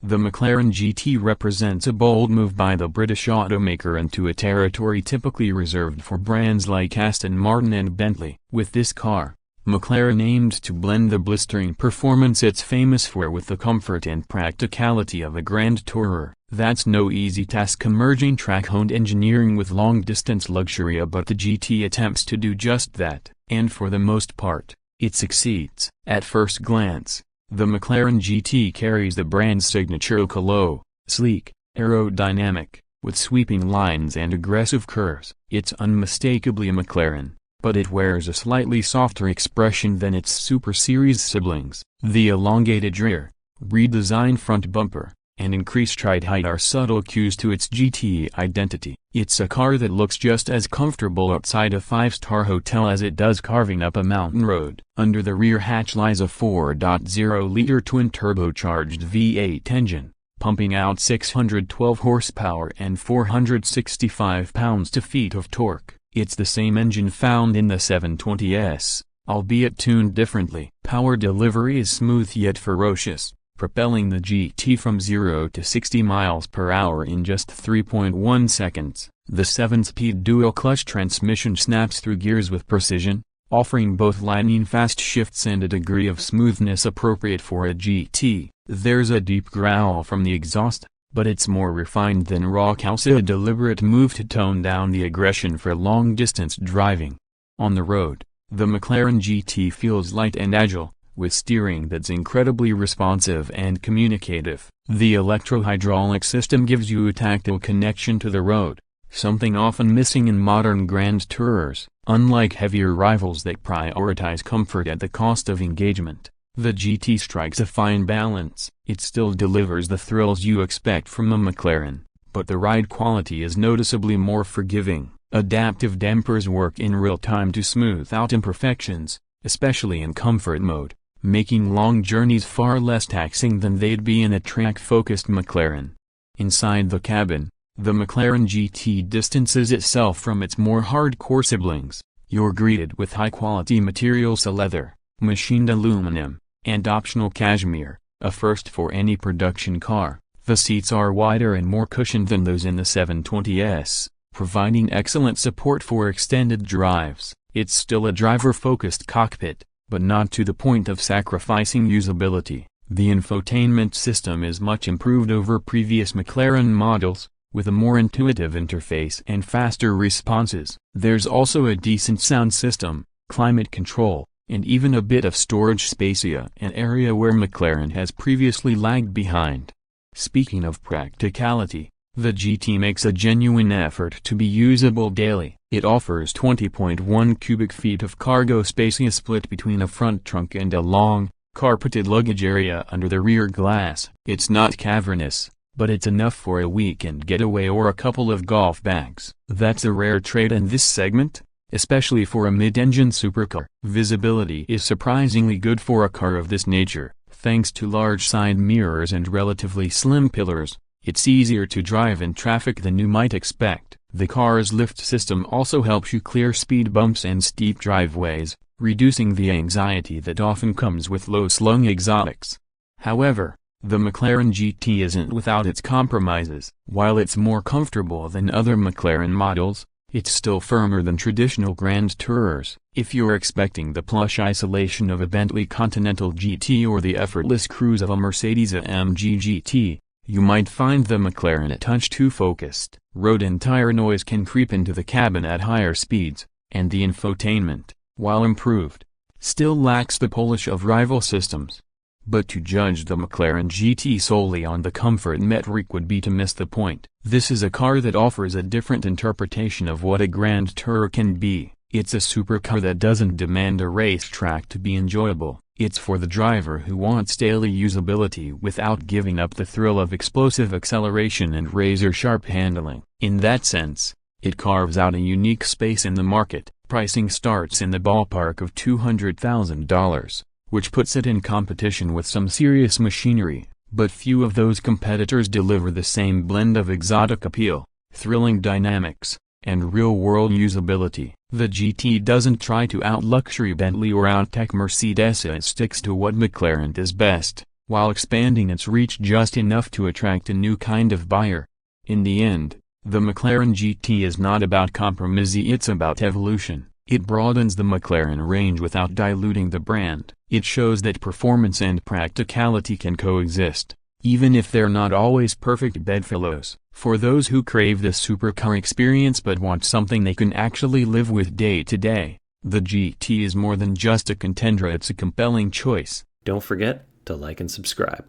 The McLaren GT represents a bold move by the British automaker into a territory typically reserved for brands like Aston Martin and Bentley. With this car, McLaren aimed to blend the blistering performance it's famous for with the comfort and practicality of a grand tourer. That's no easy task, merging track-honed engineering with long-distance luxury, but the GT attempts to do just that, and for the most part, it succeeds. At first glance, the McLaren GT carries the brand's signature look: low, sleek, aerodynamic, with sweeping lines and aggressive curves. It's unmistakably a McLaren, but it wears a slightly softer expression than its Super Series siblings. The elongated rear, redesigned front bumper, and increased ride height are subtle cues to its GT identity. It's a car that looks just as comfortable outside a five-star hotel as it does carving up a mountain road. Under the rear hatch lies a 4.0-liter twin-turbocharged V8 engine, pumping out 612 horsepower and 465 pounds-feet of torque. It's the same engine found in the 720S, albeit tuned differently. Power delivery is smooth yet ferocious, propelling the GT from 0 to 60 miles per hour in just 3.1 seconds. The 7-speed dual-clutch transmission snaps through gears with precision, offering both lightning-fast shifts and a degree of smoothness appropriate for a GT. There's a deep growl from the exhaust, but it's more refined than raucous, a deliberate move to tone down the aggression for long-distance driving. On the road, the McLaren GT feels light and agile, with steering that's incredibly responsive and communicative. The electro-hydraulic system gives you a tactile connection to the road, something often missing in modern grand tourers. Unlike heavier rivals that prioritize comfort at the cost of engagement, the GT strikes a fine balance. It still delivers the thrills you expect from a McLaren, but the ride quality is noticeably more forgiving. Adaptive dampers work in real time to smooth out imperfections, especially in comfort mode, making long journeys far less taxing than they'd be in a track-focused McLaren. Inside the cabin, the McLaren GT distances itself from its more hardcore siblings. You're greeted with high-quality materials: leather, machined aluminum, and optional cashmere, a first for any production car. The seats are wider and more cushioned than those in the 720S, providing excellent support for extended drives. It's still a driver-focused cockpit, but not to the point of sacrificing usability. The infotainment system is much improved over previous McLaren models, with a more intuitive interface and faster responses. There's also a decent sound system, climate control, and even a bit of storage space, an area where McLaren has previously lagged behind. Speaking of practicality, the GT makes a genuine effort to be usable daily. It offers 20.1 cubic feet of cargo space, split between a front trunk and a long, carpeted luggage area under the rear glass. It's not cavernous, but it's enough for a weekend getaway or a couple of golf bags. That's a rare trait in this segment, especially for a mid-engine supercar. Visibility is surprisingly good for a car of this nature. Thanks to large side mirrors and relatively slim pillars, it's easier to drive in traffic than you might expect. The car's lift system also helps you clear speed bumps and steep driveways, reducing the anxiety that often comes with low-slung exotics. However, the McLaren GT isn't without its compromises. While it's more comfortable than other McLaren models, it's still firmer than traditional grand tourers. If you're expecting the plush isolation of a Bentley Continental GT or the effortless cruise of a Mercedes-AMG GT, you might find the McLaren a touch too focused. Road and tire noise can creep into the cabin at higher speeds, and the infotainment, while improved, still lacks the polish of rival systems. But to judge the McLaren GT solely on the comfort metric would be to miss the point. This is a car that offers a different interpretation of what a grand tourer can be. It's a supercar that doesn't demand a racetrack to be enjoyable. It's for the driver who wants daily usability without giving up the thrill of explosive acceleration and razor-sharp handling. In that sense, it carves out a unique space in the market. Pricing starts in the ballpark of $200,000, which puts it in competition with some serious machinery, but few of those competitors deliver the same blend of exotic appeal, thrilling dynamics, and real-world usability. The GT doesn't try to out-luxury Bentley or out-tech Mercedes. It sticks to what McLaren does best: while expanding its reach just enough to attract a new kind of buyer. In the end, the McLaren GT is not about compromise, it's about evolution. It broadens the McLaren range without diluting the brand. It shows that performance and practicality can coexist, even if they're not always perfect bedfellows. For those who crave the supercar experience but want something they can actually live with day to day, the GT is more than just a contender, it's a compelling choice. Don't forget to like and subscribe.